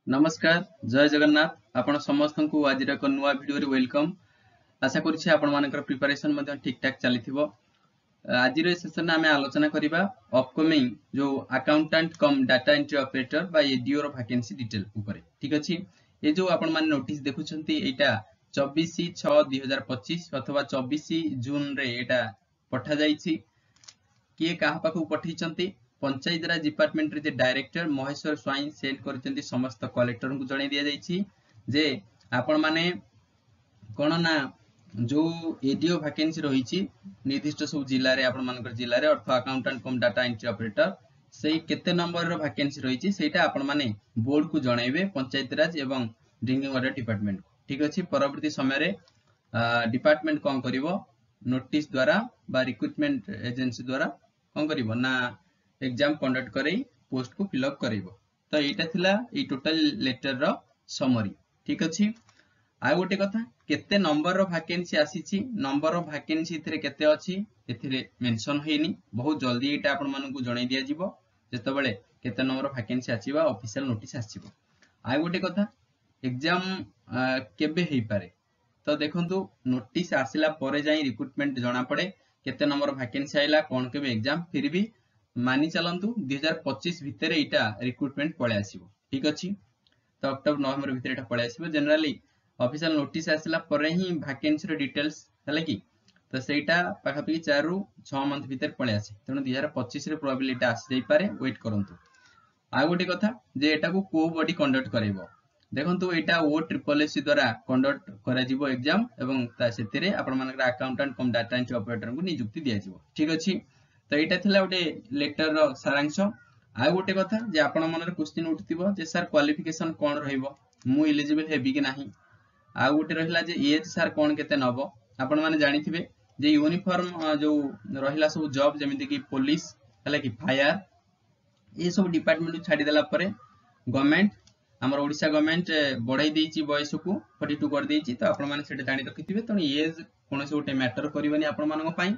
नमस्कार जय जगन्नाथ आपण समस्त को आज एक नुआ वीडियो रे वेलकम। आशा करूछि आपण मानकर प्रिपरेशन मध्ये ठीक ठाक चलीथिबो। आज रे सेशन में आलोचना करिबा अपकमिंग जो accountant cum data entry operator बा एडीओ रो वैकेंसी डिटेल ऊपर ठीक अछि। ए जो आपण माने नोटिस देखुछंती एटा 24/6/2025 अथवा 24 जून रे एटा पठा जाईछि। किए कहा पाखु पठैछंती पंचायत राज डिपार्टमेंट रे डायरेक्टर महेश्वर स्वाई सेंड करछंती समस्त कलेक्टर को जणाई दिया जाईछि जे आपण माने कोन ना जो एडीओ वैकेंसी रहिछि निर्दिष्ट सब जिल्ला रे आपण मानकर जिल्ला रे अर्थ accountant cum data entry operator सेही केते नंबर रो वैकेंसी रहिछि सेटा आपण माने बोर्ड को जणाइबे पंचायत राज एवं ड्रिंकिंग वाटर डिपार्टमेंट ठीक अछि। परवर्ती समय रे डिपार्टमेंट कोन करिवो नोटिस द्वारा बा रिक्रूटमेंट एजेंसी द्वारा कोन करिवो ना एग्जाम कंडक्ट करई पोस्ट को फिलअप करिवो। तो एटा थिला ए टोटल लेटर रो समरी ठीक अछि। आ गोटे कथा केते नंबर रो वैकेंसी आसीछि नंबर ऑफ वैकेंसी इथरे केते अछि एथिरे मेंशन हेनी बहुत जल्दी एटा आपण मानन को जणाई दिया जिवो जेतबेले केते नंबर ऑफ वैकेंसी आछिबा ऑफिशियल नोटिस आछिबो। आ गोटे कथा एग्जाम केबे हेई पारे तो देखंतु नोटिस आसिला परे जाई रिक्रूटमेंट जणा पड़े केते नंबर ऑफ वैकेंसी आइला कोन केबे एग्जाम फिर भी मानि चलंतु 2025 भितर एटा रिक्रूटमेंट पळे आसीबो ठीक अछि। तो अक्टोबर नवंबर भितर एटा पळे आसीबो जनरली ऑफिशियल नोटिस आसिला परे ही वैकेंसी रो डिटेल्स हले कि तो सेटा पाखापी 4 रु 6 मंथ भितर पळे आसी तनो 2025 रे प्रोबेबिलिटी आसी जाई पारे वेट करंतु। आ गोटे कथा जे एटा को को बॉडी कंडक्ट करैबो देखंतु एटा ओ ट्रिपल एससी द्वारा कंडक्ट करा जिवो एग्जाम एवं ता सेतिरे आपण मानकर accountant cum data entry operator को नियुक्ति दिया जिवो ठीक अछि। तो एटा थिला ओटे लेटर रो सारांश। आ गोटे कथा जे आपण मनर क्वेश्चन उठतिबो जे सर क्वालिफिकेशन कोन रहइबो मु एलिजिबल हेबी कि नाही। आ गोटे रहिला जे एज सर कोन केते नबो आपण माने जानिथिबे जे यूनिफॉर्म जो रहिला सब जॉब जेमिति कि पुलिस हला कि फायर ए सब डिपार्टमेंट छाडी देला परे गवर्नमेंट हमर ओडिसा गवर्नमेंट बढ़ाई देछि बयस को 42 कर देछि। तो आपण माने सेटा जानि रखिथिबे त एज कोनसे गोटे मैटर करबनी आपण मानक पई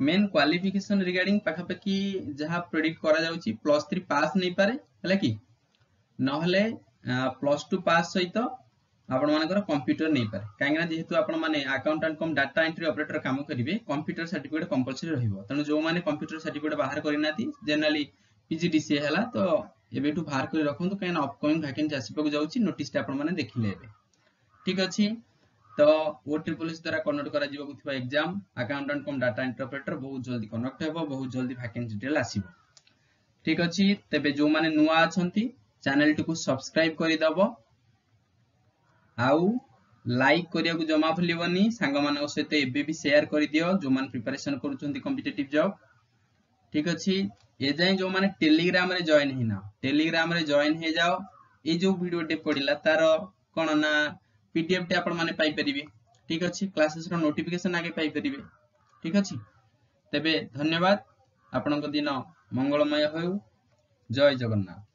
मेन क्वालिफिकेशन रिगार्डिंग पाखापाखि जहाँ प्रेडिक्ट करा जाउची +3 पास नहीं पारे हला कि नहले +2 पास सहित आपण मानकर कंप्यूटर नहीं पारे काहेना जेहेतु आपण माने accountant cum data entry operator काम करिवे कंप्यूटर सर्टिफिकेट कंपलसरी रहिबो तनो जो माने कंप्यूटर सर्टिफिकेट बाहर करिनाती जनरली पीजीडीसीए हला तो एबेटू बाहर करि रखंतु काहेना अपकमिंग वैकेंसी आसीपक जाउची नोटिस आपण माने देखिले एबे ठीक अछि। तो ओ ट्रिपल एस द्वारा कंडक्ट करा जिवो कुथिबा exam accountant cum data entry operator बहुत जल्दी कंडक्ट हेबो बहुत जल्दी वैकेंसी डिटेल आसीबो ठीक अछि। तबे जो माने नुआ अछंती चैनल टी को सब्सक्राइब करि दबो आउ लाइक करिया को जमा भूलिबनी सांग मानक सहित एबे भी शेयर करि दियो जो माने प्रिपरेशन करूछंती कॉम्पिटिटिव जॉब ठीक अछि। ए जाय जो माने टेलीग्राम रे जॉइन हिना टेलीग्राम रे जॉइन हे जाओ ए जो वीडियो टे पडिला तार कोन ना पीडीएफ टे आपण माने पाई परिबे ठीक अछि। क्लासेस रो नोटिफिकेशन आगे पाई परिबे ठीक अछि। तबे धन्यवाद आपनक दिन मंगलमय होउ जय जगन्नाथ।